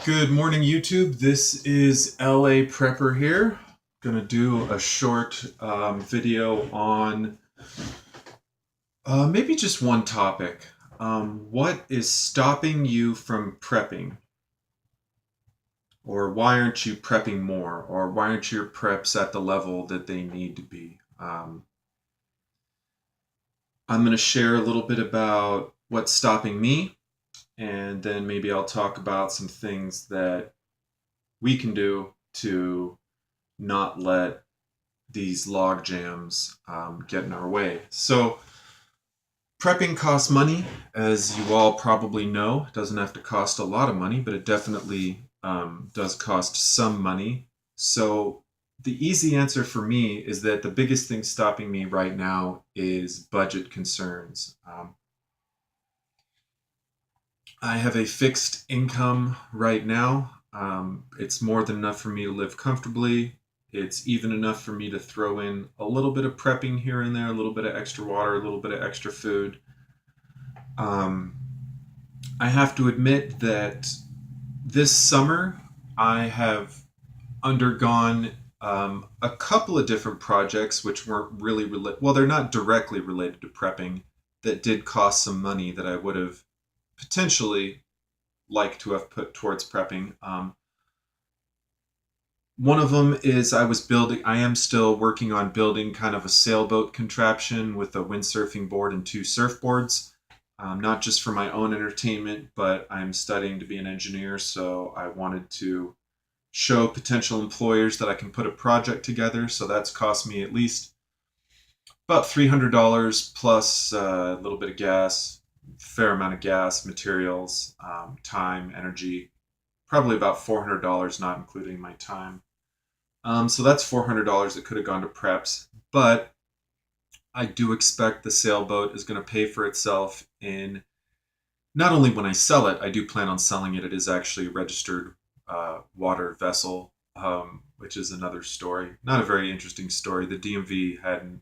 Good morning, YouTube. This is LA Prepper here. Gonna do a short video on maybe just one topic. What is stopping you from prepping? Or why aren't you prepping more? Or why aren't your preps at the level that they need to be? I'm gonna share a little bit about what's stopping me, and then maybe I'll talk about some things that we can do to not let these log jams get in our way. So, prepping costs money, as you all probably know. It doesn't have to cost a lot of money, but it definitely does cost some money. So, the easy answer for me is that the biggest thing stopping me right now is budget concerns. I have a fixed income right now. It's more than enough for me to live comfortably. It's even enough for me to throw in a little bit of prepping here and there, a little bit of extra water, a little bit of extra food. Um, I have to admit that this summer I have undergone a couple of different projects which weren't really related. Well, they're not directly related to prepping, that did cost some money that I would have potentially liked to have put towards prepping. One of them is I am still working on building kind of a sailboat contraption with a windsurfing board and two surfboards, not just for my own entertainment, but I'm studying to be an engineer, so I wanted to show potential employers that I can put a project together. So that's cost me at least about $300 plus a little bit of gas, fair amount of gas, materials, time, energy, probably about $400, not including my time. So that's $400 that could have gone to preps, but I do expect the sailboat is going to pay for itself in not only when I sell it. I do plan on selling it. It is actually a registered water vessel, which is another story. Not a very interesting story. The DMV hadn't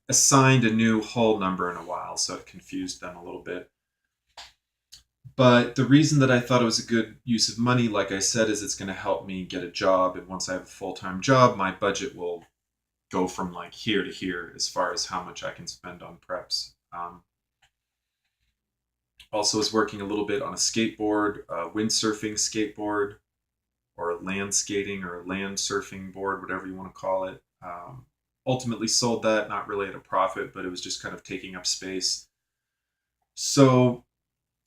assigned a new hull number in a while, so it confused them a little bit. But the reason that I thought it was a good use of money, like I said, is it's going to help me get a job. And once I have a full time job, my budget will go from like here to here as far as how much I can spend on preps. Also, was working a little bit on a skateboard, a windsurfing skateboard, or a land skating or a land surfing board, whatever you want to call it. Ultimately, sold that, not really at a profit, but it was just kind of taking up space. So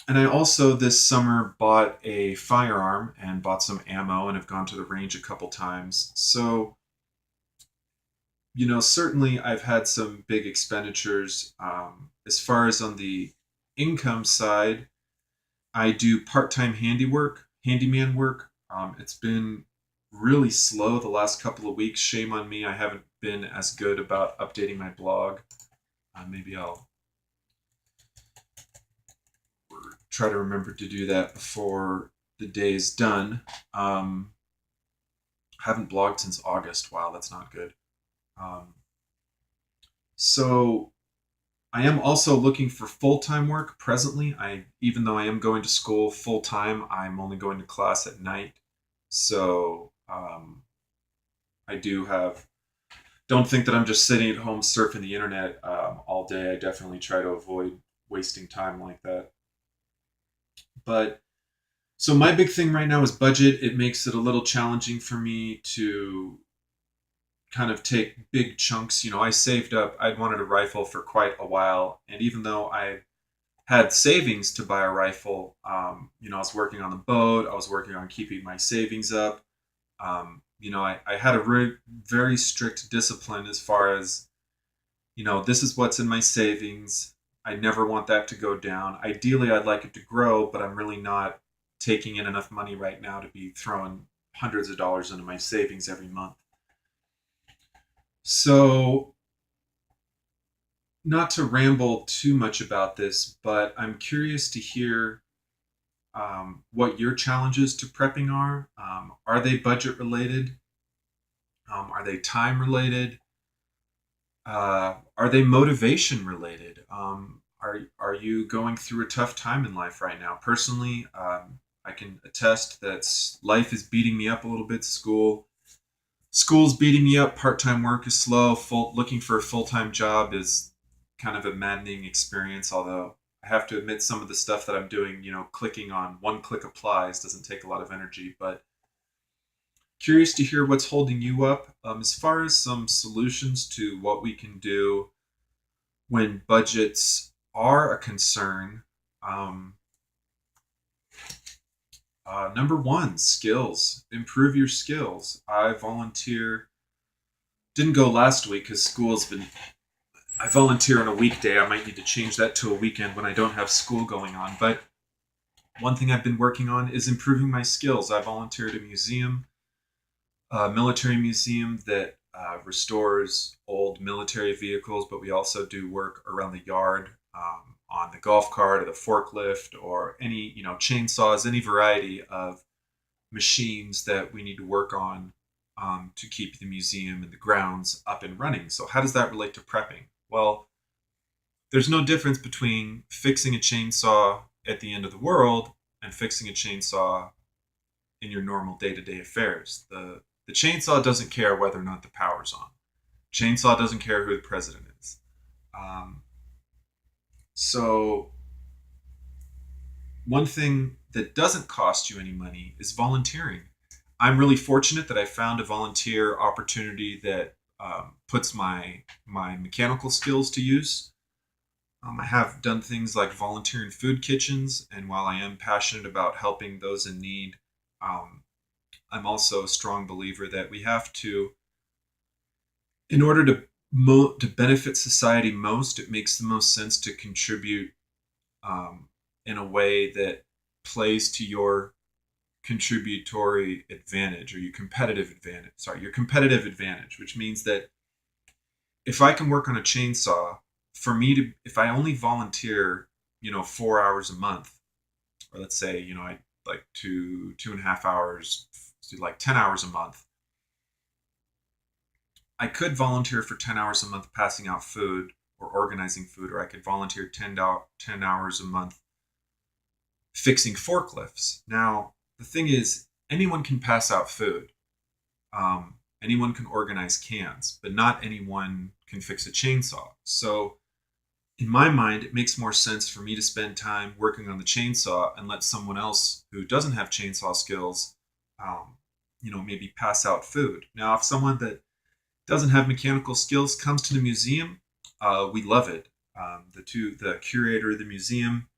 and I also this summer bought a firearm and bought some ammo and have gone to the range a couple times. So, certainly I've had some big expenditures. As far as on the income side, I do part time handyman work. It's been really slow the last couple of weeks. Shame on me. I haven't been as good about updating my blog. Maybe I'll try to remember to do that before the day is done. Haven't blogged since August. Wow, that's not good. Um, so I am also looking for full time work presently. Even though I am going to school full time, I'm only going to class at night. So I do have. Don't think that I'm just sitting at home surfing the internet all day. I definitely try to avoid wasting time like that. But so my big thing right now is budget. It makes it a little challenging for me to kind of take big chunks. I saved up, I'd wanted a rifle for quite a while. And even though I had savings to buy a rifle, I was working on the boat, I was working on keeping my savings up. I had a very strict discipline as far as, this is what's in my savings. I never want that to go down. Ideally, I'd like it to grow, but I'm really not taking in enough money right now to be throwing hundreds of dollars into my savings every month. So, not to ramble too much about this, but I'm curious to hear what your challenges to prepping are. Are they budget related? Are they time related? Are they motivation related? Are you going through a tough time in life right now? Personally, I can attest that life is beating me up a little bit. School's beating me up. Part-time work is slow. Looking for a full-time job is kind of a maddening experience. Although I have to admit, some of the stuff that I'm doing, clicking on one-click applies doesn't take a lot of energy. But curious to hear what's holding you up, as far as some solutions to what we can do when budgets are a concern. Um, Number one, skills. Improve your skills. I volunteer. Didn't go last week because school's been. I volunteer on a weekday. I might need to change that to a weekend when I don't have school going on. But one thing I've been working on is improving my skills. I volunteer at a museum, a military museum that restores old military vehicles, but we also do work around the yard, on the golf cart or the forklift or any, chainsaws, any variety of machines that we need to work on, to keep the museum and the grounds up and running. So, how does that relate to prepping? Well, there's no difference between fixing a chainsaw at the end of the world and fixing a chainsaw in your normal day-to-day affairs. The chainsaw doesn't care whether or not the power's on. Chainsaw doesn't care who the president is. Um, so one thing that doesn't cost you any money is volunteering. I'm really fortunate that I found a volunteer opportunity that puts my mechanical skills to use. I have done things like volunteer in food kitchens, and while I am passionate about helping those in need, um, I'm also a strong believer that we have to, in order to benefit society most, it makes the most sense to contribute, in a way that plays to your contributory advantage, or your competitive advantage, which means that if I can work on a chainsaw, if I only volunteer, 4 hours a month, or let's say, I like 2.5 hours, to like 10 hours a month, I could volunteer for 10 hours a month passing out food or organizing food, or I could volunteer 10 hours a month fixing forklifts. Now, the thing is, anyone can pass out food. Anyone can organize cans, but not anyone can fix a chainsaw. So, in my mind, it makes more sense for me to spend time working on the chainsaw and let someone else who doesn't have chainsaw skills, maybe pass out food. Now, if someone that doesn't have mechanical skills comes to the museum, we love it. The curator of the museum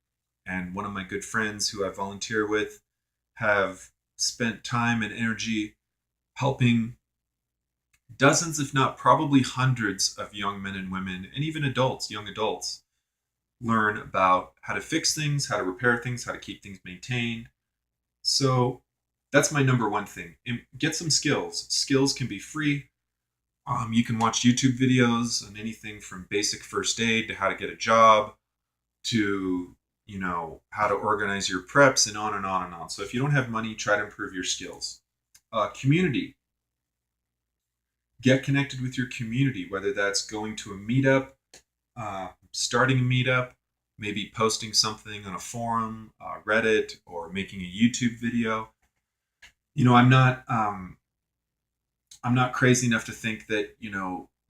and one of my good friends who I volunteer with have spent time and energy helping dozens, if not probably hundreds, of young men and women, and even young adults, learn about how to fix things, how to repair things, how to keep things maintained. So that's my number one thing. Get some skills. Skills can be free. You can watch YouTube videos on anything from basic first aid to how to get a job to, how to organize your preps, and on and on and on. So if you don't have money, try to improve your skills. Community. Get connected with your community, whether that's going to a meetup, starting a meetup, maybe posting something on a forum, Reddit, or making a YouTube video. I'm not crazy enough to think that,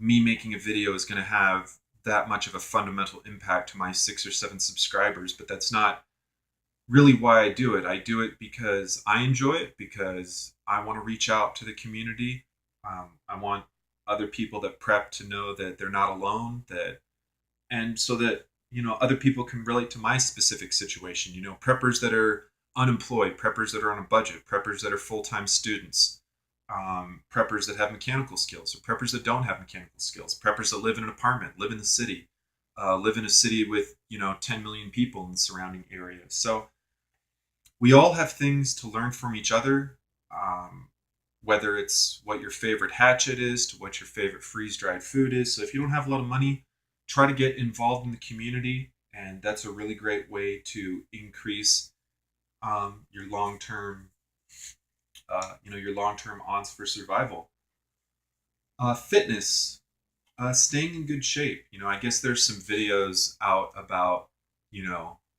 me making a video is going to have that much of a fundamental impact to my 6 or 7 subscribers, but that's not really why I do it. I do it because I enjoy it, because I want to reach out to the community. I want other people that prep to know that they're not alone, and so that, other people can relate to my specific situation. Preppers that are unemployed, preppers that are on a budget, preppers that are full-time students, preppers that have mechanical skills, or preppers that don't have mechanical skills, preppers that live in an apartment, live in the city, live in a city with 10 million people in the surrounding area. So we all have things to learn from each other, whether it's what your favorite hatchet is to what your favorite freeze-dried food is. So if you don't have a lot of money, try to get involved in the community, and that's a really great way to increase, your long-term your long-term odds for survival. Fitness, staying in good shape. I guess there's some videos out about,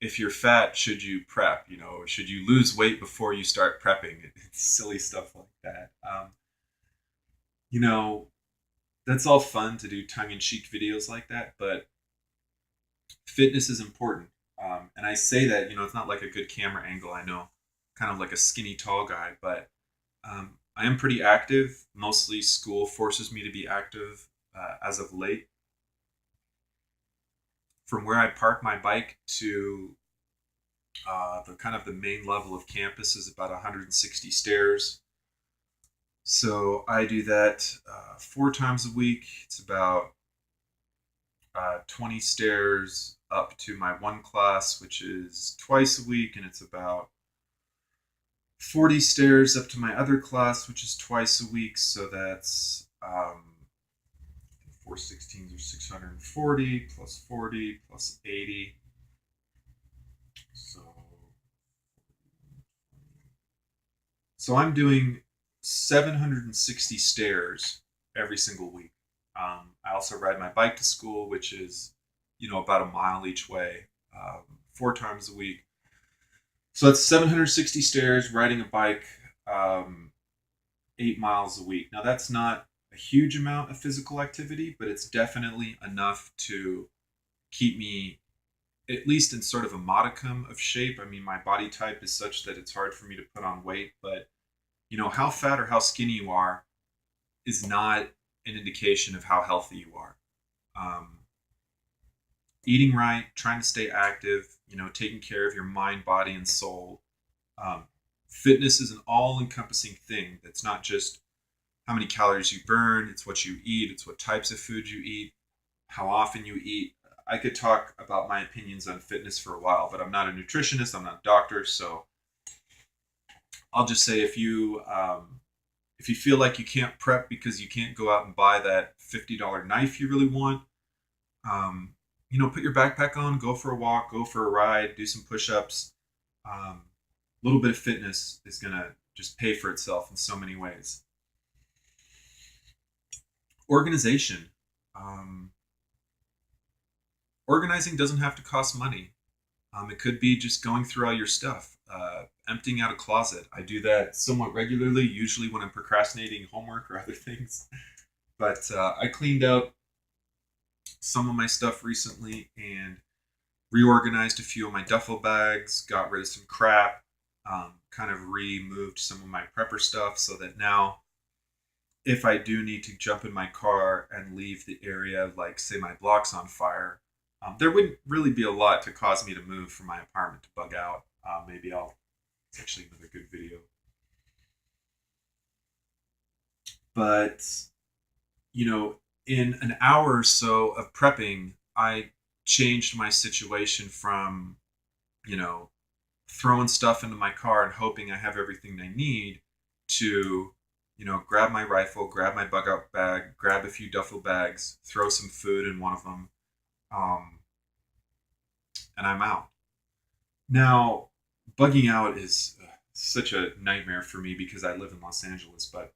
if you're fat, should you prep? Or should you lose weight before you start prepping? It's silly stuff like that. You know, that's all fun to do tongue-in-cheek videos like that, but fitness is important. And I say that, it's not like a good camera angle. I know, kind of like a skinny, tall guy, but I am pretty active. Mostly school forces me to be active as of late. From where I park my bike to the kind of the main level of campus is about 160 stairs. So I do that 4 times a week. It's about 20 stairs up to my one class, which is twice a week, and it's about 40 stairs up to my other class, which is twice a week. So that's 4 16s are 640 plus 40 plus 80. So I'm doing 760 stairs every single week. I also ride my bike to school, which is, about a mile each way, 4 times a week. So that's 760 stairs, riding a bike, 8 miles a week. Now, that's not a huge amount of physical activity, but it's definitely enough to keep me at least in sort of a modicum of shape. I mean, my body type is such that it's hard for me to put on weight, but how fat or how skinny you are is not an indication of how healthy you are. Um, Eating right, trying to stay active, taking care of your mind, body, and soul. Um, Fitness is an all-encompassing thing. That's not just how many calories you burn. It's what you eat. It's what types of food you eat, how often you eat. I could talk about my opinions on fitness for a while, but I'm not a nutritionist. I'm not a doctor, so I'll just say if you feel like you can't prep because you can't go out and buy that $50 knife you really want, put your backpack on, go for a walk, go for a ride, do some push-ups. A little bit of fitness is gonna just pay for itself in so many ways. Organization. Um, Organizing doesn't have to cost money. It could be just going through all your stuff, emptying out a closet. I do that somewhat regularly, usually when I'm procrastinating homework or other things. But I cleaned out some of my stuff recently and reorganized a few of my duffel bags, got rid of some crap, kind of removed some of my prepper stuff so that now if I do need to jump in my car and leave the area, like say my block's on fire, there wouldn't really be a lot to cause me to move from my apartment to bug out. It's actually another good video. But, you know, in an hour or so of prepping, I changed my situation from, you know, throwing stuff into my car and hoping I have everything I need to, grab my rifle, grab my bug out bag, grab a few duffel bags, throw some food in one of them, um, and I'm out. Now, bugging out is such a nightmare for me because I live in Los Angeles, but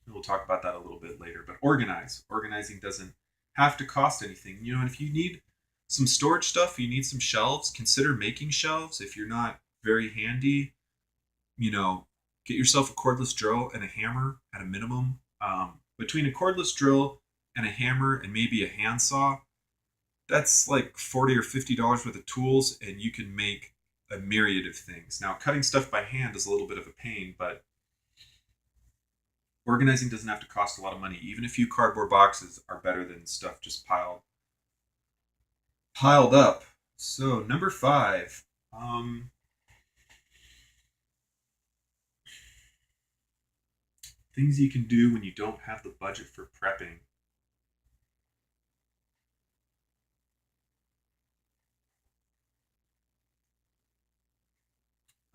we'll talk about that a little bit later. But organizing doesn't have to cost anything. And if you need some storage stuff, you need some shelves, consider making shelves. If you're not very handy, you know, get yourself a cordless drill and a hammer at a minimum. Between a cordless drill and a hammer and maybe a handsaw, that's like $40 or $50 worth of tools, and you can make a myriad of things. Now, cutting stuff by hand is a little bit of a pain, but organizing doesn't have to cost a lot of money. Even a few cardboard boxes are better than stuff just piled up. So number 5, things you can do when you don't have the budget for prepping.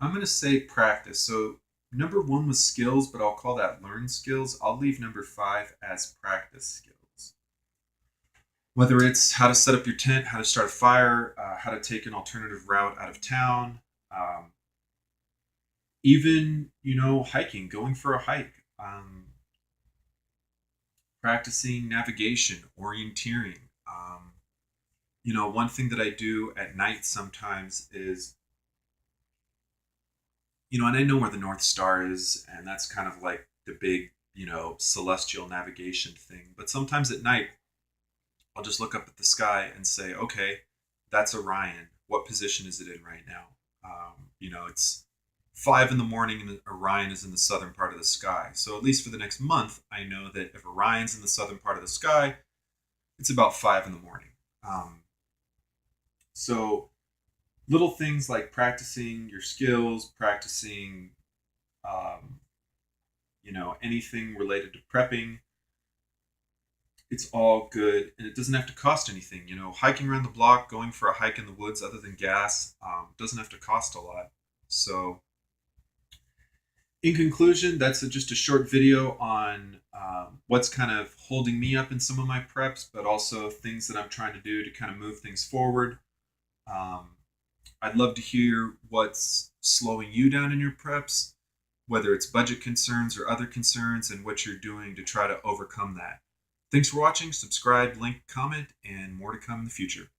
I'm going to say practice. So number 1 was skills, but I'll call that learn skills. I'll leave number 5 as practice skills. Whether it's how to set up your tent, how to start a fire, how to take an alternative route out of town, even, hiking, going for a hike, practicing navigation, orienteering, One thing that I do at night sometimes is, and I know where the North Star is, and that's kind of like the big, celestial navigation thing. But sometimes at night, I'll just look up at the sky and say, okay, that's Orion. What position is it in right now? It's 5 in the morning and Orion is in the southern part of the sky. So at least for the next month, I know that if Orion's in the southern part of the sky, it's about 5 in the morning. Um, so little things like practicing your skills, practicing, um, anything related to prepping, it's all good and it doesn't have to cost anything. Hiking around the block, going for a hike in the woods other than gas, doesn't have to cost a lot. So, in conclusion, that's just a short video on what's kind of holding me up in some of my preps, but also things that I'm trying to do to kind of move things forward. Um, I'd love to hear what's slowing you down in your preps, whether it's budget concerns or other concerns, and what you're doing to try to overcome that. Thanks for watching. Subscribe, link, comment, and more to come in the future.